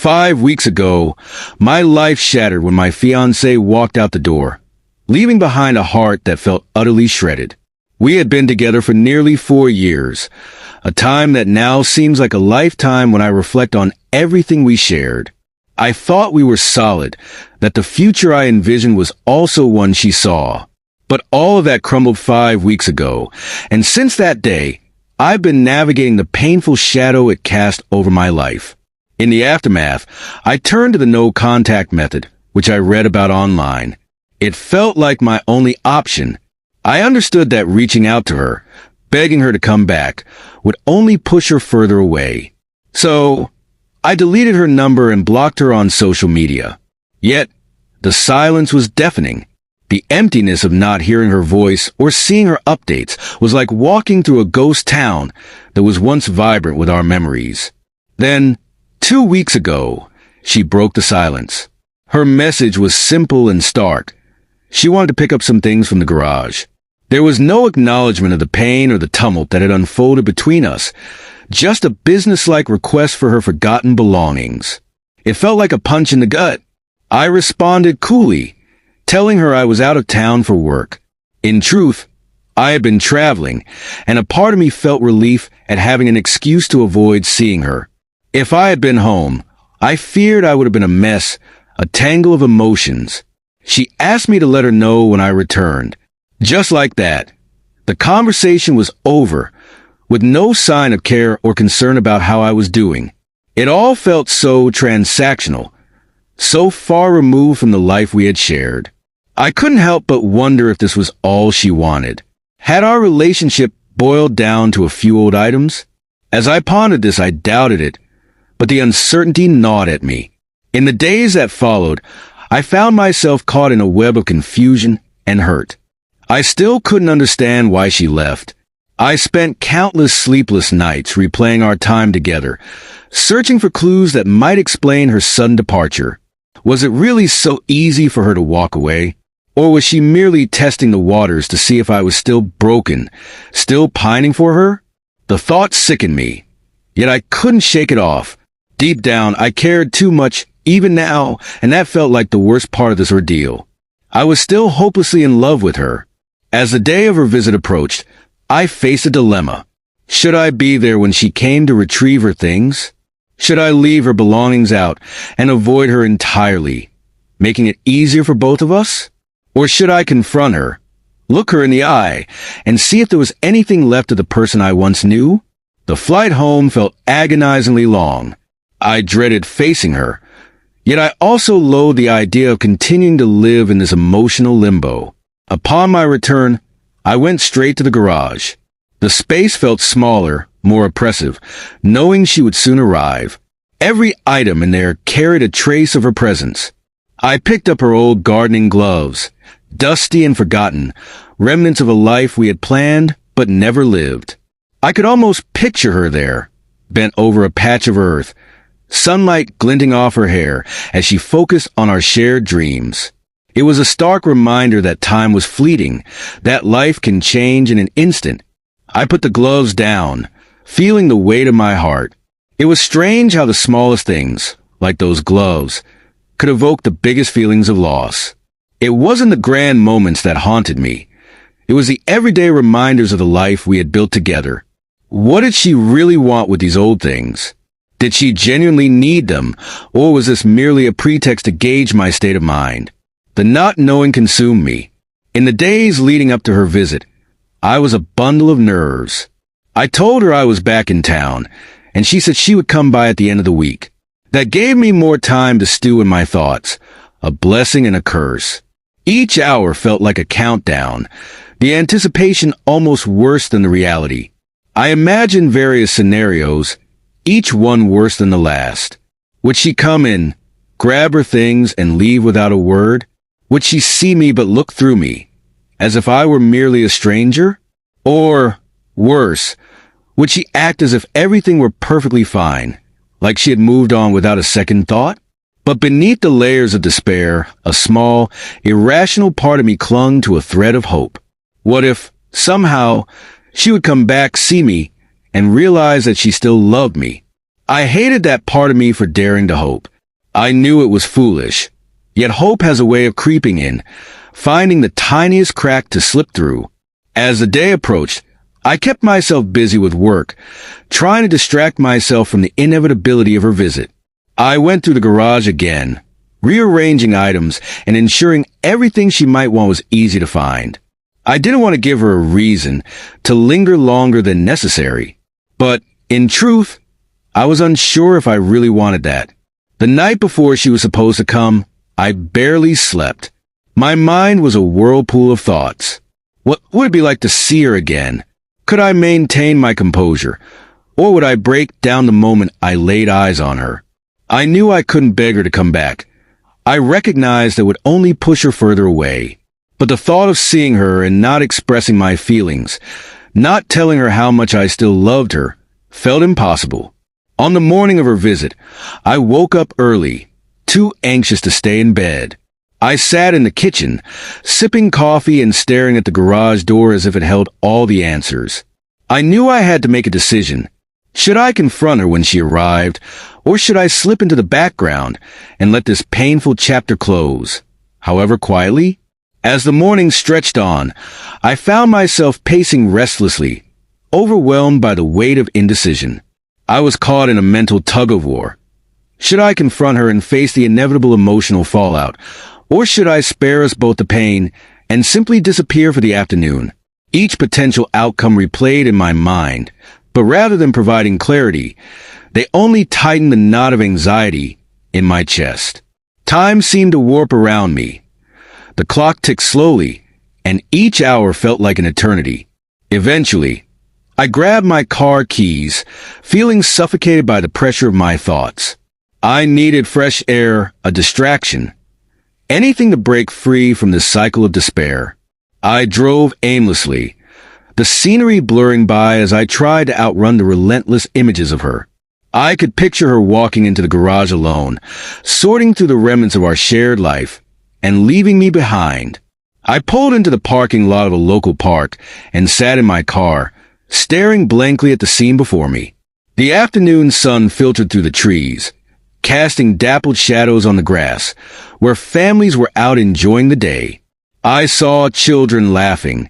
5 weeks ago, my life shattered when my fiancé walked out the door, leaving behind a heart that felt utterly shredded. We had been together for nearly 4 years, a time that now seems like a lifetime when I reflect on everything we shared. I thought we were solid, that the future I envisioned was also one she saw. But all of that crumbled 5 weeks ago, and since that day, I've been navigating the painful shadow it cast over my life. In the aftermath, I turned to the no-contact method, which I read about online. It felt like my only option. I understood that reaching out to her, begging her to come back, would only push her further away. So, I deleted her number and blocked her on social media. Yet, the silence was deafening. The emptiness of not hearing her voice or seeing her updates was like walking through a ghost town that was once vibrant with our memories. Then, 2 weeks ago, she broke the silence. Her message was simple and stark. She wanted to pick up some things from the garage. There was no acknowledgement of the pain or the tumult that had unfolded between us, just a businesslike request for her forgotten belongings. It felt like a punch in the gut. I responded coolly, telling her I was out of town for work. In truth, I had been traveling, and a part of me felt relief at having an excuse to avoid seeing her. If I had been home, I feared I would have been a mess, a tangle of emotions. She asked me to let her know when I returned. Just like that, the conversation was over, with no sign of care or concern about how I was doing. It all felt so transactional, so far removed from the life we had shared. I couldn't help but wonder if this was all she wanted. Had our relationship boiled down to a few old items? As I pondered this, I doubted it, but the uncertainty gnawed at me. In the days that followed, I found myself caught in a web of confusion and hurt. I still couldn't understand why she left. I spent countless sleepless nights replaying our time together, searching for clues that might explain her sudden departure. Was it really so easy for her to walk away? Or was she merely testing the waters to see if I was still broken, still pining for her? The thought sickened me, yet I couldn't shake it off. Deep down, I cared too much, even now, and that felt like the worst part of this ordeal. I was still hopelessly in love with her. As the day of her visit approached, I faced a dilemma. Should I be there when she came to retrieve her things? Should I leave her belongings out and avoid her entirely, making it easier for both of us? Or should I confront her, look her in the eye, and see if there was anything left of the person I once knew? The flight home felt agonizingly long. I dreaded facing her, yet I also loathed the idea of continuing to live in this emotional limbo. Upon my return, I went straight to the garage. The space felt smaller, more oppressive, knowing she would soon arrive. Every item in there carried a trace of her presence. I picked up her old gardening gloves, dusty and forgotten, remnants of a life we had planned but never lived. I could almost picture her there, bent over a patch of earth, sunlight glinting off her hair as she focused on our shared dreams. It was a stark reminder that time was fleeting, that life can change in an instant. I put the gloves down, feeling the weight of my heart. It was strange how the smallest things, like those gloves, could evoke the biggest feelings of loss. It wasn't the grand moments that haunted me. It was the everyday reminders of the life we had built together. What did she really want with these old things? Did she genuinely need them, or was this merely a pretext to gauge my state of mind? The not knowing consumed me. In the days leading up to her visit, I was a bundle of nerves. I told her I was back in town, and she said she would come by at the end of the week. That gave me more time to stew in my thoughts, a blessing and a curse. Each hour felt like a countdown, the anticipation almost worse than the reality. I imagined various scenarios, each one worse than the last. Would she come in, grab her things, and leave without a word? Would she see me but look through me, as if I were merely a stranger? Or, worse, would she act as if everything were perfectly fine, like she had moved on without a second thought? But beneath the layers of despair, a small, irrational part of me clung to a thread of hope. What if, somehow, she would come back, see me, and realize that she still loved me? I hated that part of me for daring to hope. I knew it was foolish. Yet hope has a way of creeping in, finding the tiniest crack to slip through. As the day approached, I kept myself busy with work, trying to distract myself from the inevitability of her visit. I went through the garage again, rearranging items and ensuring everything she might want was easy to find. I didn't want to give her a reason to linger longer than necessary, but in truth, I was unsure if I really wanted that. The night before she was supposed to come, I barely slept. My mind was a whirlpool of thoughts. What would it be like to see her again? Could I maintain my composure? Or would I break down the moment I laid eyes on her? I knew I couldn't beg her to come back. I recognized that would only push her further away. But the thought of seeing her and not expressing my feelings, not telling her how much I still loved her, felt impossible. On the morning of her visit, I woke up early, too anxious to stay in bed. I sat in the kitchen, sipping coffee and staring at the garage door as if it held all the answers. I knew I had to make a decision. Should I confront her when she arrived, or should I slip into the background and let this painful chapter close, however quietly? As the morning stretched on, I found myself pacing restlessly, overwhelmed by the weight of indecision. I was caught in a mental tug-of-war. Should I confront her and face the inevitable emotional fallout, or should I spare us both the pain and simply disappear for the afternoon? Each potential outcome replayed in my mind, but rather than providing clarity, they only tightened the knot of anxiety in my chest. Time seemed to warp around me. The clock ticked slowly, and each hour felt like an eternity. Eventually, I grabbed my car keys, feeling suffocated by the pressure of my thoughts. I needed fresh air, a distraction, anything to break free from this cycle of despair. I drove aimlessly, the scenery blurring by as I tried to outrun the relentless images of her. I could picture her walking into the garage alone, sorting through the remnants of our shared life, and leaving me behind. I pulled into the parking lot of a local park and sat in my car, staring blankly at the scene before me. The afternoon sun filtered through the trees, casting dappled shadows on the grass, where families were out enjoying the day. I saw children laughing,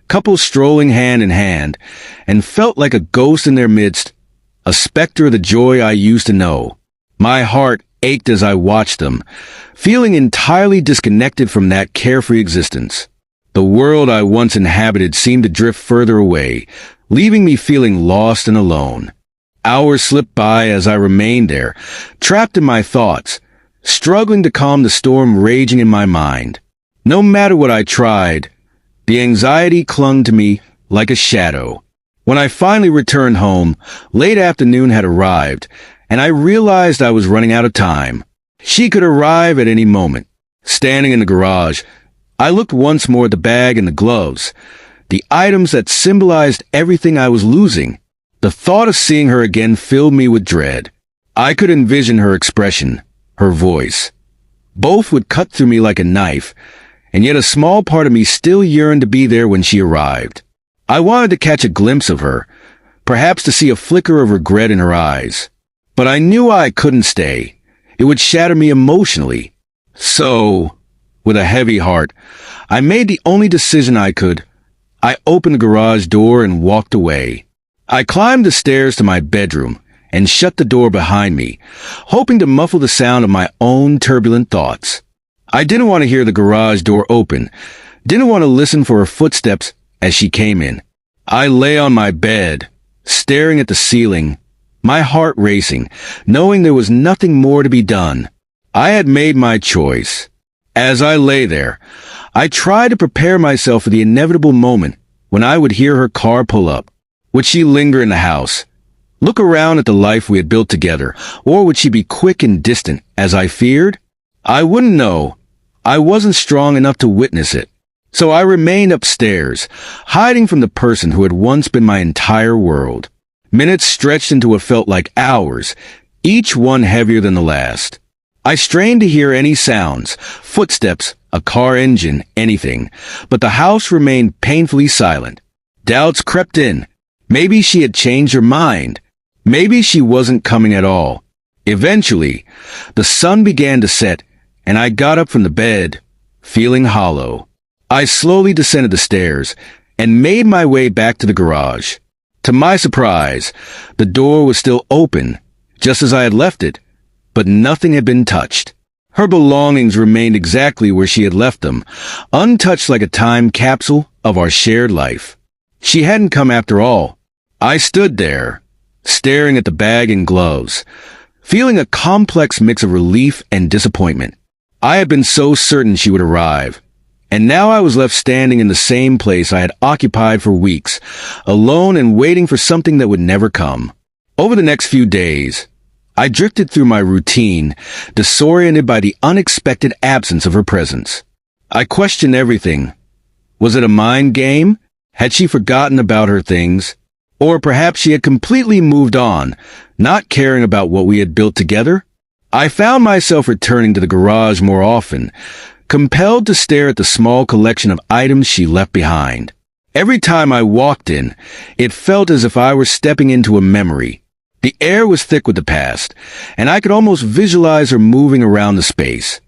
couples strolling hand in hand, and felt like a ghost in their midst, a specter of the joy I used to know. My heart ached as I watched them, feeling entirely disconnected from that carefree existence. The world I once inhabited seemed to drift further away, leaving me feeling lost and alone. Hours slipped by as I remained there, trapped in my thoughts, struggling to calm the storm raging in my mind. No matter what I tried, the anxiety clung to me like a shadow. When I finally returned home, late afternoon had arrived, and I realized I was running out of time. She could arrive at any moment. Standing in the garage, I looked once more at the bag and the gloves, the items that symbolized everything I was losing. The thought of seeing her again filled me with dread. I could envision her expression, her voice. Both would cut through me like a knife, and yet a small part of me still yearned to be there when she arrived. I wanted to catch a glimpse of her, perhaps to see a flicker of regret in her eyes. But I knew I couldn't stay. It would shatter me emotionally. So, with a heavy heart, I made the only decision I could. I opened the garage door and walked away. I climbed the stairs to my bedroom and shut the door behind me, hoping to muffle the sound of my own turbulent thoughts. I didn't want to hear the garage door open, didn't want to listen for her footsteps as she came in. I lay on my bed, staring at the ceiling, my heart racing, knowing there was nothing more to be done. I had made my choice. As I lay there, I tried to prepare myself for the inevitable moment when I would hear her car pull up. Would she linger in the house, look around at the life we had built together, or would she be quick and distant, as I feared? I wouldn't know. I wasn't strong enough to witness it. So I remained upstairs, hiding from the person who had once been my entire world. Minutes stretched into what felt like hours, each one heavier than the last. I strained to hear any sounds, footsteps, a car engine, anything, but the house remained painfully silent. Doubts crept in. Maybe she had changed her mind. Maybe she wasn't coming at all. Eventually, the sun began to set, and I got up from the bed, feeling hollow. I slowly descended the stairs and made my way back to the garage. To my surprise, the door was still open, just as I had left it, but nothing had been touched. Her belongings remained exactly where she had left them, untouched like a time capsule of our shared life. She hadn't come after all. I stood there, staring at the bag and gloves, feeling a complex mix of relief and disappointment. I had been so certain she would arrive, and now I was left standing in the same place I had occupied for weeks, alone and waiting for something that would never come. Over the next few days, I drifted through my routine, disoriented by the unexpected absence of her presence. I questioned everything. Was it a mind game? Had she forgotten about her things? Or perhaps she had completely moved on, not caring about what we had built together? I found myself returning to the garage more often, compelled to stare at the small collection of items she left behind. Every time I walked in, it felt as if I were stepping into a memory. The air was thick with the past, and I could almost visualize her moving around the space,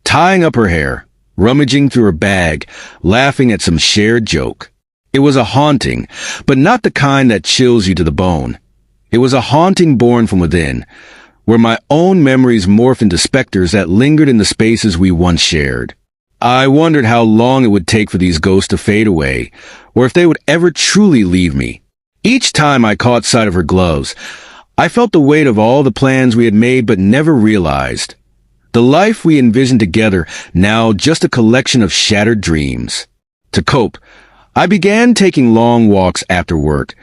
tying up her hair, rummaging through her bag, laughing at some shared joke. It was a haunting, but not the kind that chills you to the bone. It was a haunting born from within, where my own memories morphed into specters that lingered in the spaces we once shared. I wondered how long it would take for these ghosts to fade away, or if they would ever truly leave me. Each time I caught sight of her gloves, I felt the weight of all the plans we had made but never realized. The life we envisioned together, now just a collection of shattered dreams. To cope, I began taking long walks after work,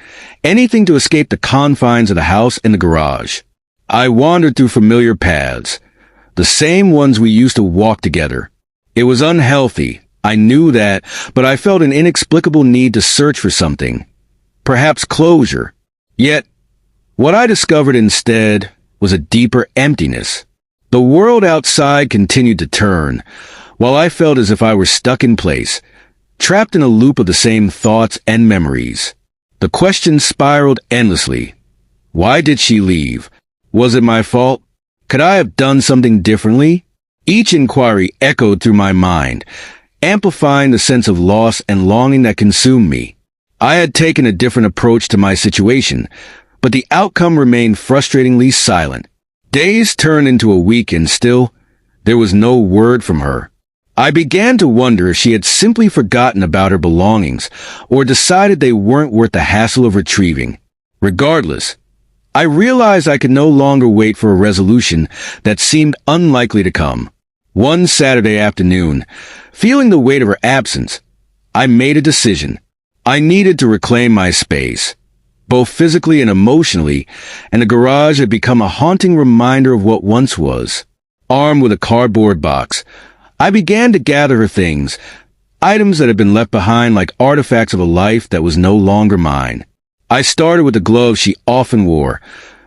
anything to escape the confines of the house and the garage. I wandered through familiar paths, the same ones we used to walk together. It was unhealthy, I knew that, but I felt an inexplicable need to search for something. Perhaps closure. Yet, what I discovered instead was a deeper emptiness. The world outside continued to turn, while I felt as if I were stuck in place, trapped in a loop of the same thoughts and memories. The questions spiraled endlessly. Why did she leave? Was it my fault? Could I have done something differently? Each inquiry echoed through my mind, amplifying the sense of loss and longing that consumed me. I had taken a different approach to my situation, but the outcome remained frustratingly silent. Days turned into a week and still, there was no word from her. I began to wonder if she had simply forgotten about her belongings or decided they weren't worth the hassle of retrieving. Regardless, I realized I could no longer wait for a resolution that seemed unlikely to come. One Saturday afternoon, feeling the weight of her absence, I made a decision. I needed to reclaim my space, both physically and emotionally, and the garage had become a haunting reminder of what once was. Armed with a cardboard box, I began to gather her things, items that had been left behind like artifacts of a life that was no longer mine. I started with the gloves she often wore,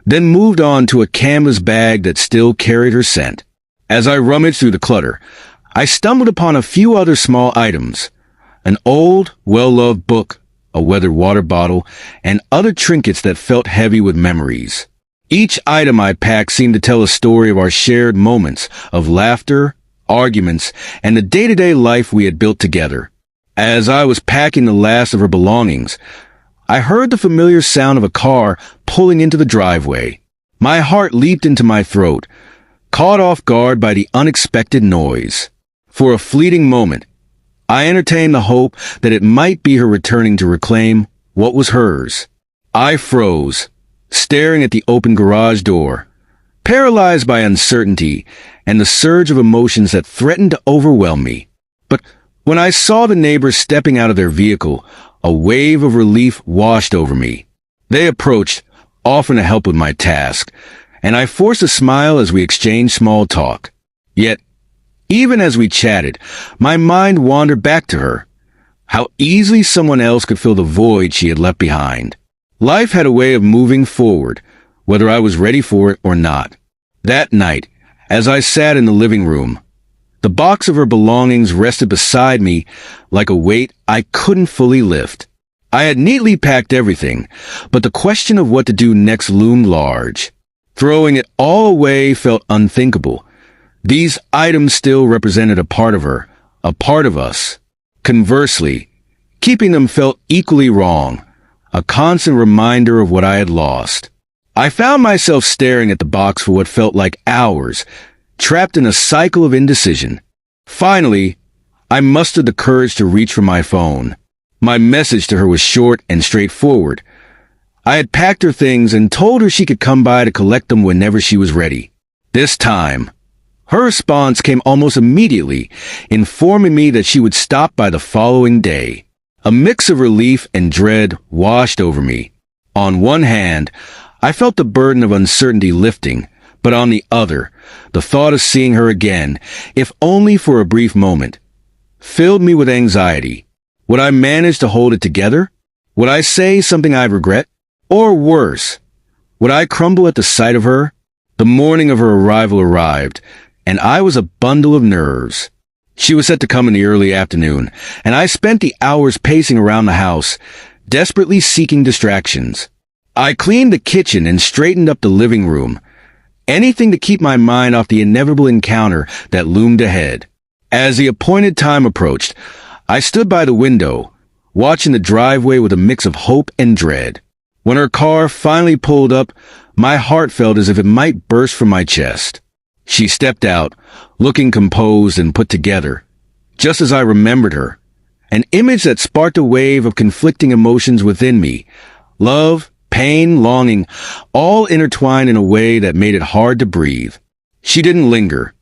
then moved on to a canvas bag that still carried her scent. As I rummaged through the clutter, I stumbled upon a few other small items. An old, well-loved book, a weathered water bottle, and other trinkets that felt heavy with memories. Each item I packed seemed to tell a story of our shared moments of laughter, arguments, and the day-to-day life we had built together. As I was packing the last of her belongings, I heard the familiar sound of a car pulling into the driveway. My heart leaped into my throat, caught off guard by the unexpected noise. For a fleeting moment, I entertained the hope that it might be her returning to reclaim what was hers. I froze, staring at the open garage door, paralyzed by uncertainty and the surge of emotions that threatened to overwhelm me. But when I saw the neighbors stepping out of their vehicle, a wave of relief washed over me. They approached, offering to help with my task, and I forced a smile as we exchanged small talk. Yet, even as we chatted, my mind wandered back to her. How easily someone else could fill the void she had left behind. Life had a way of moving forward, whether I was ready for it or not. That night, as I sat in the living room, the box of her belongings rested beside me like a weight I couldn't fully lift. I had neatly packed everything, but the question of what to do next loomed large. Throwing it all away felt unthinkable. These items still represented a part of her, a part of us. Conversely, keeping them felt equally wrong, a constant reminder of what I had lost. I found myself staring at the box for what felt like hours, trapped in a cycle of indecision. Finally, I mustered the courage to reach for my phone. My message to her was short and straightforward. I had packed her things and told her she could come by to collect them whenever she was ready. This time, her response came almost immediately, informing me that she would stop by the following day. A mix of relief and dread washed over me. On one hand, I felt the burden of uncertainty lifting, but on the other, the thought of seeing her again, if only for a brief moment, filled me with anxiety. Would I manage to hold it together? Would I say something I'd regret? Or worse, would I crumble at the sight of her? The morning of her arrival arrived, and I was a bundle of nerves. She was set to come in the early afternoon, and I spent the hours pacing around the house, desperately seeking distractions. I cleaned the kitchen and straightened up the living room, anything to keep my mind off the inevitable encounter that loomed ahead. As the appointed time approached, I stood by the window, watching the driveway with a mix of hope and dread. When her car finally pulled up, my heart felt as if it might burst from my chest. She stepped out, looking composed and put together, just as I remembered her, an image that sparked a wave of conflicting emotions within me. Love, pain, longing, all intertwined in a way that made it hard to breathe. She didn't linger.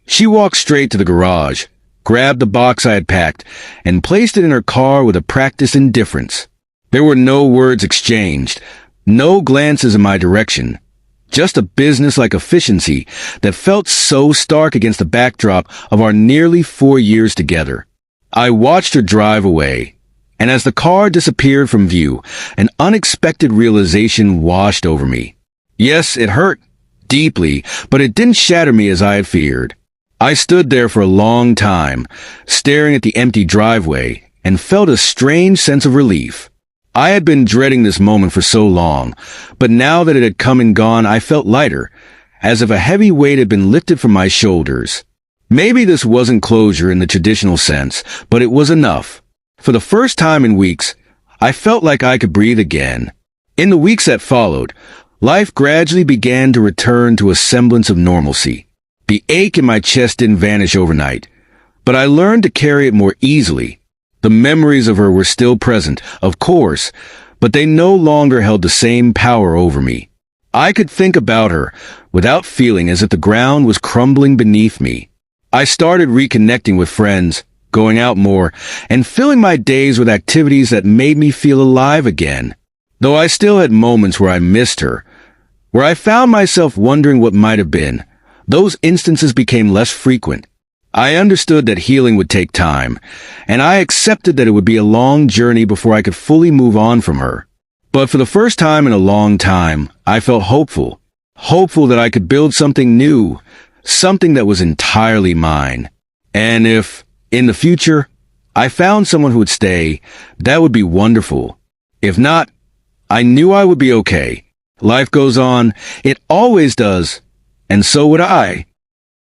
She walked straight to the garage, grabbed the box I had packed, and placed it in her car with a practiced indifference. There were no words exchanged, no glances in my direction, just a businesslike efficiency that felt so stark against the backdrop of our nearly 4 years together. I watched her drive away, and as the car disappeared from view, an unexpected realization washed over me. Yes, it hurt deeply, but it didn't shatter me as I had feared. I stood there for a long time, staring at the empty driveway, and felt a strange sense of relief. I had been dreading this moment for so long, but now that it had come and gone, I felt lighter, as if a heavy weight had been lifted from my shoulders. Maybe this wasn't closure in the traditional sense, but it was enough. For the first time in weeks, I felt like I could breathe again. In the weeks that followed, life gradually began to return to a semblance of normalcy. The ache in my chest didn't vanish overnight, but I learned to carry it more easily. The memories of her were still present, of course, but they no longer held the same power over me. I could think about her without feeling as if the ground was crumbling beneath me. I started reconnecting with friends, going out more, and filling my days with activities that made me feel alive again. Though I still had moments where I missed her, where I found myself wondering what might have been, those instances became less frequent. I understood that healing would take time, and I accepted that it would be a long journey before I could fully move on from her. But for the first time in a long time, I felt hopeful that I could build something new, something that was entirely mine. And if, in the future, I found someone who would stay, that would be wonderful. If not, I knew I would be okay. Life goes on, it always does, and so would I.